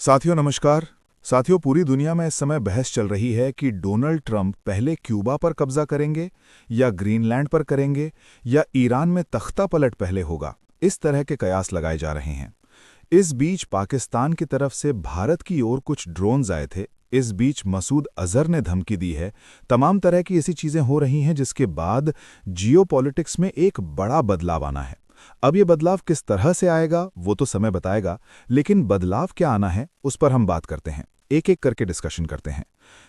साथियों नमस्कार। साथियों, पूरी दुनिया में इस समय बहस चल रही है कि डोनाल्ड ट्रंप पहले क्यूबा पर कब्जा करेंगे या ग्रीनलैंड पर करेंगे या ईरान में तख्ता पलट पहले होगा। इस तरह के कयास लगाए जा रहे हैं। इस बीच पाकिस्तान की तरफ से भारत की ओर कुछ ड्रोन्स आए थे। इस बीच मसूद अजहर ने धमकी दी है। तमाम तरह की ऐसी चीजें हो रही हैं जिसके बाद जियोपॉलिटिक्स में एक बड़ा बदलाव आना है। अब ये बदलाव किस तरह से आएगा वो तो समय बताएगा, लेकिन बदलाव क्या आना है उस पर हम बात करते हैं। एक एक करके डिस्कशन करते हैं।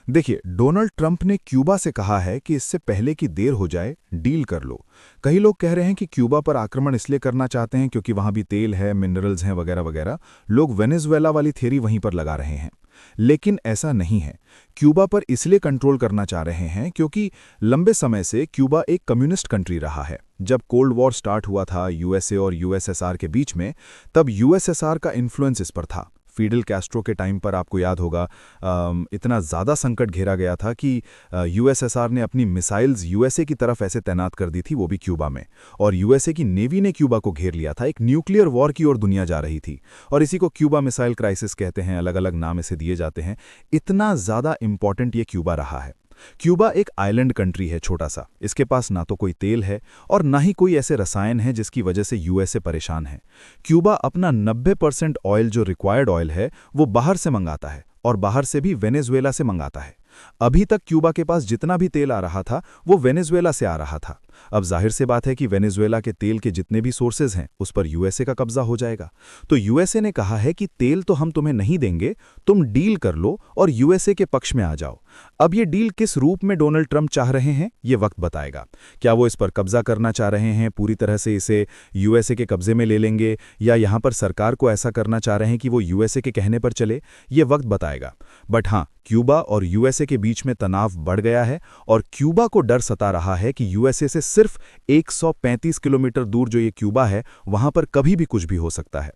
देखिए, डोनाल्ड ट्रंप ने क्यूबा से कहा है कि इससे पहले कि देर हो जाए डील कर लो। कई लोग कह रहे हैं कि क्यूबा पर आक्रमण इसलिए करना चाहते हैं क्योंकि वहां भी तेल है, मिनरल्स हैं वगैरह वगैरह। लोग वेनेजुएला वाली थ्योरी वहीं पर लगा रहे हैं, लेकिन ऐसा नहीं है। क्यूबा पर इसलिए कंट्रोल करना चाह रहे हैं क्योंकि लंबे समय से क्यूबा एक कम्युनिस्ट कंट्री रहा है। जब कोल्ड वॉर स्टार्ट हुआ था यूएसए और यूएसएसआर के बीच में, तब यूएसएसआर का इन्फ्लुएंस इस पर था। फिडेल कैस्ट्रो के टाइम पर आपको याद होगा, इतना ज़्यादा संकट घेरा गया था कि यूएसएसआर ने अपनी मिसाइल्स यूएसए की तरफ ऐसे तैनात कर दी थी, वो भी क्यूबा में। और यूएसए की नेवी ने क्यूबा को घेर लिया था। एक न्यूक्लियर वॉर की ओर दुनिया जा रही थी और इसी को क्यूबा मिसाइल क्राइसिस कहते हैं। अलग अलग नाम इसे दिए जाते हैं। इतना ज़्यादा इंपॉर्टेंट ये क्यूबा रहा है। क्यूबा एक आइलैंड कंट्री है, छोटा सा। इसके पास ना तो कोई तेल है और ना ही कोई ऐसे रसायन है जिसकी वजह से यूएसए परेशान है। क्यूबा अपना 90% ऑयल जो रिक्वायर्ड ऑयल है वो बाहर से मंगाता है और बाहर से भी वेनेजुएला से मंगाता है। अभी तक क्यूबा के पास जितना भी तेल आ रहा था वो वेनेजुएला से आ रहा था। अब जाहिर सी बात है कि वेनेजुएला के तेल के जितने भी सोर्सेज हैं उस पर यूएसए का कब्जा हो जाएगा। तो यूएसए ने कहा है कि तेल तो हम तुम्हें नहीं देंगे, तुम डील कर लो और यूएसए के पक्ष में आ जाओ। अब ये डील किस रूप में डोनाल्ड ट्रंप चाह रहे हैं ये वक्त बताएगा। क्या वो इस पर कब्जा करना चाह रहे हैं, पूरी तरह से इसे यूएसए के कब्जे में ले लेंगे, या यहां पर सरकार को ऐसा करना चाह रहे हैं कि वो यूएसए के कहने पर चले, ये वक्त बताएगा। बट हाँ, क्यूबा और यूएसए के बीच में तनाव बढ़ गया है और क्यूबा को डर सता रहा है कि यूएसए से सिर्फ 135 किलोमीटर दूर जो ये क्यूबा है वहां पर कभी भी कुछ भी हो सकता है।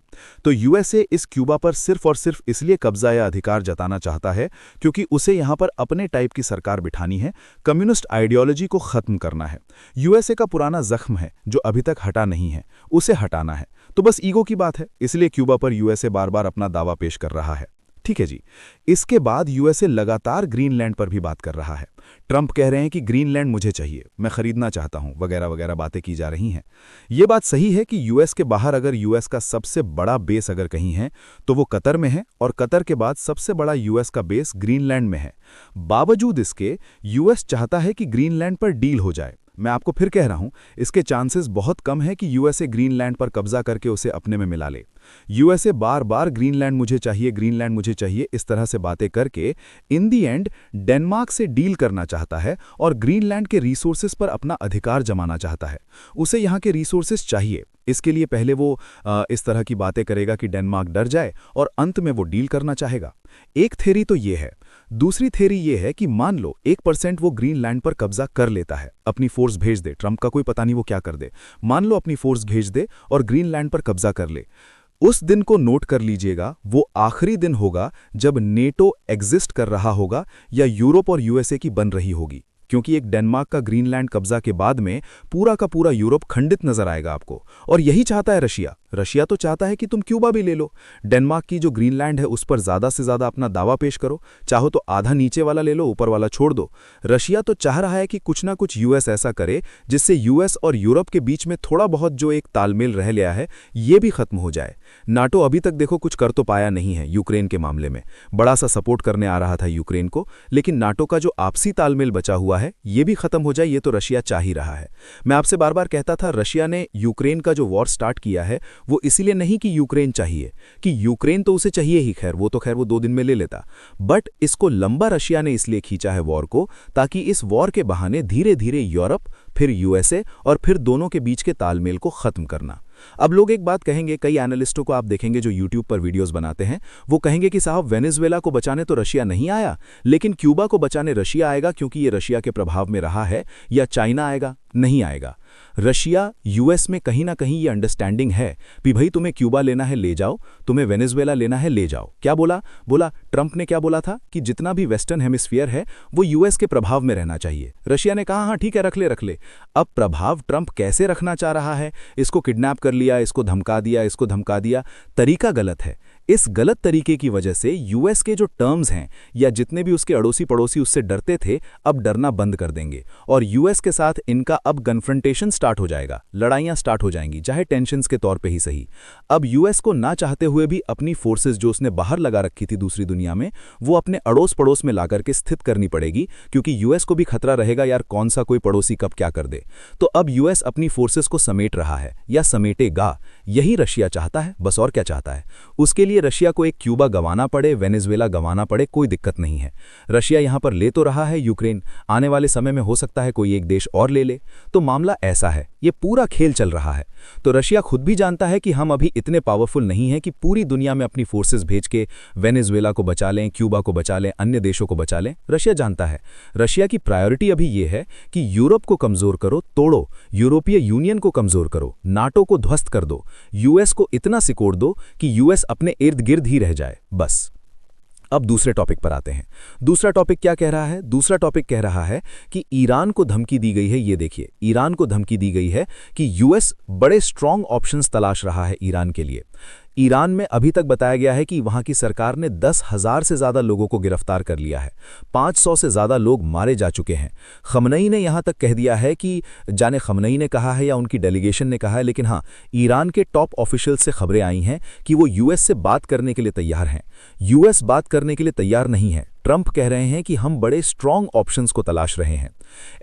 तो यूएसए इस क्यूबा पर सिर्फ और सिर्फ इसलिए कब्जा या अधिकार जताना चाहता है क्योंकि उसे यहां पर अपने टाइप की सरकार बिठानी है, कम्युनिस्ट आइडियोलॉजी को खत्म करना है। यूएसए का पुराना जख्म है जो अभी तक हटा नहीं है, उसे हटाना है। तो बस ईगो की बात है, इसलिए क्यूबा पर यूएसए बार बार अपना दावा पेश कर रहा है। ठीक है जी। इसके बाद यूएसए लगातार ग्रीनलैंड पर भी बात कर रहा है। ट्रंप कह रहे हैं कि ग्रीनलैंड मुझे चाहिए, मैं खरीदना चाहता हूं, वगैरह वगैरह बातें की जा रही हैं। यह बात सही है कि यूएस के बाहर अगर यूएस का सबसे बड़ा बेस अगर कहीं है तो वो कतर में है और कतर के बाद सबसे बड़ा यूएस का बेस ग्रीनलैंड में है। बावजूद इसके यूएस चाहता है कि ग्रीनलैंड पर डील हो जाए। मैं आपको फिर कह रहा हूं, इसके चांसेस बहुत कम है कि यूएसए ग्रीनलैंड पर कब्जा करके उसे अपने में मिला ले। यूएसए बार बार ग्रीनलैंड मुझे चाहिए, ग्रीनलैंड मुझे चाहिए इस तरह से बातें करके इन दी एंड डेनमार्क से डील करना चाहता है और ग्रीनलैंड के रिसोर्सेज पर अपना अधिकार जमाना चाहता है। उसे यहाँ के रिसोर्सेज चाहिए। इसके लिए पहले वो इस तरह की बातें करेगा कि डेनमार्क डर जाए और अंत में वो डील करना चाहेगा। एक थ्योरी तो ये है। दूसरी थ्योरी ये है कि मान लो 1% वो ग्रीनलैंड पर कब्जा कर लेता है, अपनी फोर्स भेज दे। ट्रंप का कोई पता नहीं वो क्या कर दे। मान लो अपनी फोर्स भेज दे और ग्रीनलैंड पर कब्जा कर ले। उस दिन को नोट कर लीजिएगा, वो आखिरी दिन होगा जब नेटो एग्जिस्ट कर रहा होगा या यूरोप और यूएसए की बन रही होगी, क्योंकि एक डेनमार्क का ग्रीनलैंड कब्जा के बाद में पूरा का पूरा यूरोप खंडित नजर आएगा आपको। और यही चाहता है रशिया। रशिया तो चाहता है कि तुम क्यूबा भी ले लो, डेनमार्क की जो ग्रीनलैंड है उस पर ज्यादा से ज्यादा अपना दावा पेश करो। चाहो तो आधा नीचे वाला ले लो, ऊपर वाला छोड़ दो। रशिया तो चाह रहा है कि कुछ ना कुछ यूएस ऐसा करे जिससे यूएस और यूरोप के बीच में थोड़ा बहुत जो एक तालमेल रह गया है ये भी खत्म हो जाए। नाटो अभी तक देखो कुछ कर तो पाया नहीं है। यूक्रेन के मामले में बड़ा सा सपोर्ट करने आ रहा था यूक्रेन को, लेकिन नाटो का जो आपसी तालमेल बचा हुआ है ये भी खत्म हो जाए, ये तो रशिया चाह ही रहा है। मैं आपसे बार बार कहता था, रशिया ने यूक्रेन का जो वॉर स्टार्ट किया है वो इसलिए नहीं कि यूक्रेन चाहिए, कि यूक्रेन तो उसे चाहिए ही, खैर वो 2 दिन में ले लेता। बट इसको लंबा रशिया ने इसलिए खींचा है वॉर को, ताकि इस वॉर के बहाने धीरे धीरे यूरोप, फिर यूएसए और फिर दोनों के बीच के तालमेल को खत्म करना। अब लोग एक बात कहेंगे, कई एनालिस्टों को आप देखेंगे जो यूट्यूब पर वीडियोस बनाते हैं, वो कहेंगे कि साहब वेनेजुएला को बचाने तो रशिया नहीं आया, लेकिन क्यूबा को बचाने रशिया आएगा क्योंकि ये रशिया के प्रभाव में रहा है, या चाइना आएगा? नहीं आएगा। रशिया यूएस में कहीं ना कहीं ये अंडरस्टैंडिंग है कि भाई तुम्हें क्यूबा लेना है ले जाओ, तुम्हें वेनेजुएला लेना है ले जाओ। क्या बोला ट्रंप ने क्या बोला था कि जितना भी वेस्टर्न हेमिस्फीयर है वो यूएस के प्रभाव में रहना चाहिए। रशिया ने कहा हाँ ठीक है, रख ले। अब प्रभाव ट्रंप कैसे रखना चाह रहा है, इसको किडनैप कर लिया, इसको धमका दिया, तरीका गलत है। इस गलत तरीके की वजह से यूएस के जो टर्म्स हैं या जितने भी उसके अड़ोसी पड़ोसी उससे डरते थे अब डरना बंद कर देंगे और यूएस के साथ इनका अब कन्फ्रंटेशन स्टार्ट हो जाएगा, लड़ाइयां स्टार्ट हो जाएंगी, चाहे टेंशन्स के तौर पे ही सही। अब यूएस को ना चाहते हुए भी अपनी फोर्सेस जो उसने बाहर लगा रखी थी दूसरी दुनिया में, वो अपने अड़ोस पड़ोस में लाकर के स्थित करनी पड़ेगी, क्योंकि यूएस को भी खतरा रहेगा यार कौन सा कोई पड़ोसी कब क्या कर दे। तो अब यूएस अपनी फोर्सेस को समेट रहा है या समेटेगा, यही रशिया चाहता है, बस और क्या चाहता है। उसके लिए रशिया को एक क्यूबा गंवाना पड़े, वेनेजुएला गंवाना पड़े, कोई दिक्कत नहीं है। रशिया यहां पर ले तो रहा है यूक्रेन, आने वाले समय में हो सकता है कोई एक देश और ले ले। तो मामला ऐसा है, ये पूरा खेल चल रहा है। तो रशिया खुद भी जानता है कि हम अभी इतने पावरफुल नहीं हैं कि पूरी दुनिया में अपनी फोर्सेस भेज के वेनेजुएला को बचा लें, क्यूबा को बचा लें, अन्य देशों को बचा लें। रशिया जानता है, रशिया की प्रायोरिटी अभी ये है कि यूरोप को कमजोर करो, तोड़ो, यूरोपीय यूनियन को कमजोर करो, नाटो को ध्वस्त कर दो, यूएस को इतना सिकोड़ दो कि यूएस अपने इर्द गिर्द ही रह जाए, बस। अब दूसरे टॉपिक पर आते हैं। दूसरा टॉपिक क्या कह रहा है? दूसरा टॉपिक कह रहा है कि ईरान को धमकी दी गई है। ये देखिए, ईरान को धमकी दी गई है कि यूएस बड़े स्ट्रांग ऑप्शंस तलाश रहा है ईरान के लिए। ईरान में अभी तक बताया गया है कि वहां की सरकार ने 10,000 से ज्यादा लोगों को गिरफ्तार कर लिया है, 500 से ज्यादा लोग मारे जा चुके हैं। खमनई ने यहां तक कह दिया है कि, जाने खमनई ने कहा है या उनकी डेलीगेशन ने कहा है, लेकिन हाँ, ईरान के टॉप ऑफिशियल से खबरें आई हैं कि वो यूएस से बात करने के लिए तैयार हैं। यूएस बात करने के लिए तैयार नहीं है। ट्रंप कह रहे हैं कि हम बड़े स्ट्रांग ऑप्शंस को तलाश रहे हैं।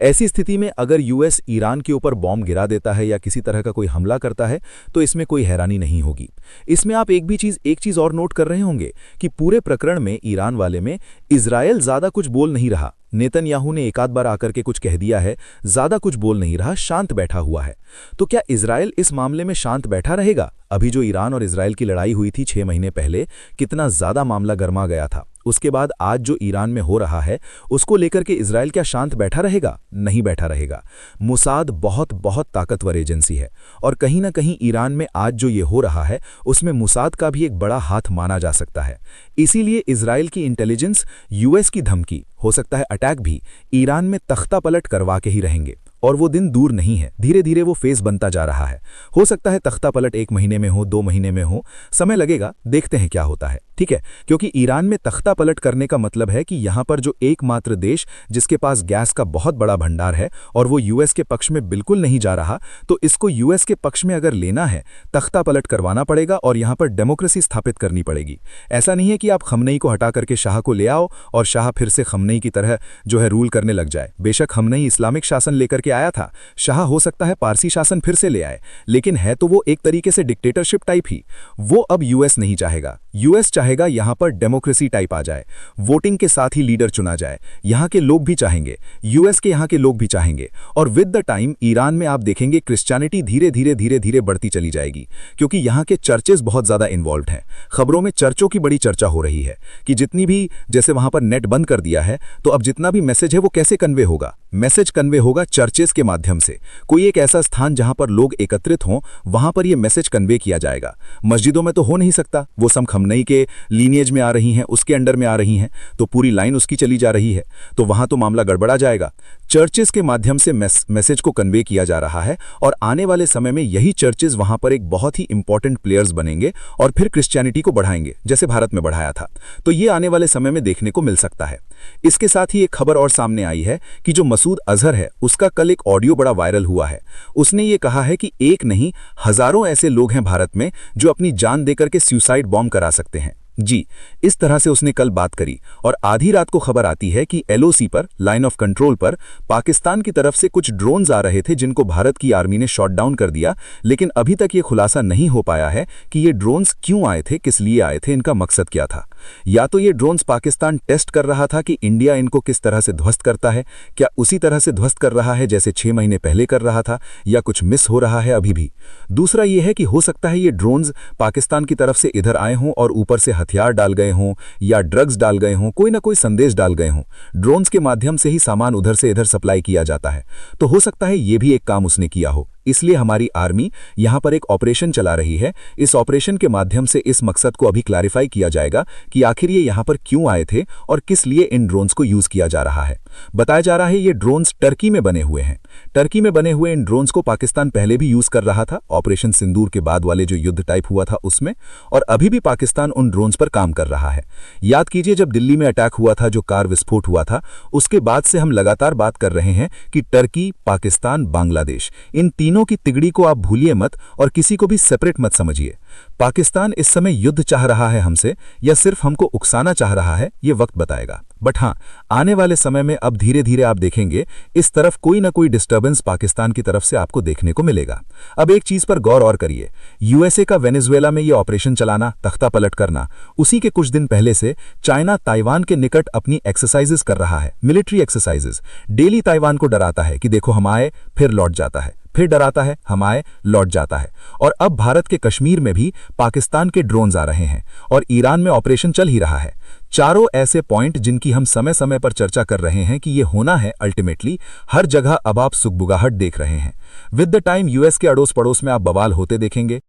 ऐसी स्थिति में अगर यूएस ईरान के ऊपर बॉम्ब गिरा देता है या किसी तरह का कोई हमला करता है तो इसमें कोई हैरानी नहीं होगी। इसमें आप एक चीज और नोट कर रहे होंगे कि पूरे प्रकरण में, ईरान वाले में, इजराइल ज्यादा कुछ बोल नहीं रहा। नेतन्याहू ने एक आध बार आकर के कुछ कह दिया है, ज्यादा कुछ बोल नहीं रहा, शांत बैठा हुआ है। तो क्या इजराइल इस मामले में शांत बैठा रहेगा? अभी जो ईरान और इजराइल की लड़ाई हुई थी 6 महीने पहले, कितना ज्यादा मामला गर्मा गया था। उसके बाद आज जो ईरान में हो रहा है उसको लेकर के इजराइल क्या शांत बैठा रहेगा? नहीं बैठा रहेगा। मुसाद बहुत बहुत ताकतवर एजेंसी है और कहीं ना कहीं ईरान में आज जो ये हो रहा है उसमें मुसाद का भी एक बड़ा हाथ माना जा सकता है। इसीलिए इजराइल की इंटेलिजेंस, यूएस की धमकी, हो सकता है अटैक भी, ईरान में तख्ता पलट करवा के ही रहेंगे। और वो दिन दूर नहीं है, धीरे धीरे वो फेस बनता जा रहा है। हो सकता है तख्ता पलट 1 महीने में हो, 2 महीने में हो, समय लगेगा, देखते हैं क्या होता है, ठीक है। क्योंकि ईरान में तख्ता पलट करने का मतलब है कि यहां पर जो एकमात्र देश जिसके पास गैस का बहुत बड़ा भंडार है और वो यूएस के पक्ष में बिल्कुल नहीं जा रहा, तो इसको यूएस के पक्ष में अगर लेना है, तख्ता पलट करवाना पड़ेगा और यहां पर डेमोक्रेसी स्थापित करनी पड़ेगी। ऐसा नहीं है कि आप खमनई को हटा करके शाह को ले आओ और शाह फिर से खमनई की तरह जो है रूल करने लग जाए। बेशक खमनई इस्लामिक शासन लेकर के आया था, शाह हो सकता है पारसी शासन फिर से ले आए, लेकिन है तो वो एक तरीके से डिक्टेटरशिप टाइप ही। वो अब यूएस नहीं चाहेगा। यूएस चाहेगा यहां पर डेमोक्रेसी टाइप आ जाए, वोटिंग के साथ ही लीडर चुना जाए। यहां के लोग भी चाहेंगे, यूएस के यहां के लोग भी चाहेंगे। और विद द टाइम ईरान में आप देखेंगे क्रिश्चियनिटी धीरे धीरे धीरे धीरे बढ़ती चली जाएगी, क्योंकि यहां के चर्चेस बहुत ज्यादा इन्वॉल्व हैं। खबरों में चर्चों की बड़ी चर्चा हो रही है कि जितनी भी, जैसे वहां पर नेट बंद कर दिया है, तो अब जितना भी मैसेज है वो कैसे कन्वे होगा? मैसेज कन्वे होगा चर्चेस के माध्यम से। कोई एक ऐसा स्थान जहां पर लोग एकत्रित हों, वहां पर यह मैसेज कन्वे किया जाएगा। मस्जिदों में तो हो नहीं सकता, वो सब खमनई के लीनिएज में आ रही हैं, उसके अंडर में आ रही हैं, तो पूरी लाइन उसकी चली जा रही है, तो वहां तो मामला गड़बड़ा जाएगा। चर्चेस के माध्यम से मैसेज को कन्वे किया जा रहा है और आने वाले समय में यही चर्चेस वहां पर एक बहुत ही इंपॉर्टेंट प्लेयर्स बनेंगे और फिर क्रिश्चियनिटी को बढ़ाएंगे, जैसे भारत में बढ़ाया था। तो ये आने वाले समय में देखने को मिल सकता है। इसके साथ ही एक खबर और सामने आई है कि जो मसूद अजहर है, उसका कल एक ऑडियो बड़ा वायरल हुआ है। उसने ये कहा है कि एक नहीं, हजारों ऐसे लोग हैं भारत में जो अपनी जान देकर के सुसाइड बॉम्ब करा सकते हैं। जी, इस तरह से उसने कल बात करी। और आधी रात को खबर आती है कि एलओसी पर, लाइन ऑफ कंट्रोल पर, पाकिस्तान की तरफ से कुछ ड्रोन्स आ रहे थे जिनको भारत की आर्मी ने शॉट डाउन कर दिया। लेकिन अभी तक ये खुलासा नहीं हो पाया है कि ये ड्रोन्स क्यों आए थे, किस लिए आए थे, इनका मकसद क्या था। या तो ये ड्रोन्स पाकिस्तान टेस्ट कर रहा था कि इंडिया इनको किस तरह से ध्वस्त करता है, क्या उसी तरह से ध्वस्त कर रहा है जैसे 6 महीने पहले कर रहा था, या कुछ मिस हो रहा है अभी भी। दूसरा ये है कि हो सकता है ये ड्रोन्स पाकिस्तान की तरफ से इधर आए हों और ऊपर से हथियार डाल गए हों या ड्रग्स डाल गए हों, कोई ना कोई संदेश डाल गए हों। ड्रोन्स के माध्यम से ही सामान उधर से इधर सप्लाई किया जाता है, तो हो सकता है ये भी एक काम उसने किया हो। इसलिए हमारी आर्मी यहाँ पर एक ऑपरेशन चला रही है। इस ऑपरेशन के माध्यम से इस मकसद को अभी क्लैरिफाई किया जाएगा कि आखिर ये यहाँ पर क्यों आए थे और किस लिए इन ड्रोन्स को यूज किया जा रहा है। बताया जा रहा है ये ड्रोन्स टर्की में बने हुए हैं। टर्की में बने हुए इन ड्रोन्स को पाकिस्तान पहले भी यूज कर रहा था, ऑपरेशन सिंदूर के बाद वाले जो युद्ध टाइप हुआ था उसमें, और अभी भी पाकिस्तान उन ड्रोन्स पर काम कर रहा है। याद कीजिए जब दिल्ली में अटैक हुआ था, जो कार विस्फोट हुआ था, उसके बाद से हम लगातार बात कर रहे हैं कि टर्की, पाकिस्तान, बांग्लादेश, इन तीनों की तिगड़ी को आप भूलिए मत और किसी को भी सेपरेट मत समझिए। पाकिस्तान इस समय युद्ध चाह रहा है हमसे या सिर्फ हमको उकसाना चाह रहा है, ये वक्त बताएगा। बट हाँ, आने वाले समय में अब धीरे धीरे आप देखेंगे इस तरफ कोई ना कोई डिस्टर्बेंस पाकिस्तान की तरफ से आपको देखने को मिलेगा। अब एक चीज पर गौर और करिए, यूएसए का वेनेजुएला में ये ऑपरेशन चलाना, तख्ता पलट करना, उसी के कुछ दिन पहले से चाइना ताइवान के निकट अपनी एक्सरसाइजेस कर रहा है, मिलिट्री एक्सरसाइजेस। डेली ताइवान को डराता है कि देखो हम आए, फिर लौट जाता है, फिर डराता है, हम आए, लौट जाता है। और अब भारत के कश्मीर में भी पाकिस्तान के ड्रोन्स आ रहे हैं और ईरान में ऑपरेशन चल ही रहा है। चारों ऐसे पॉइंट जिनकी हम समय समय पर चर्चा कर रहे हैं कि ये होना है, अल्टीमेटली हर जगह अब आप सुगबुगाहट देख रहे हैं। विद द टाइम यूएस के अड़ोस पड़ोस में आप बवाल होते देखेंगे।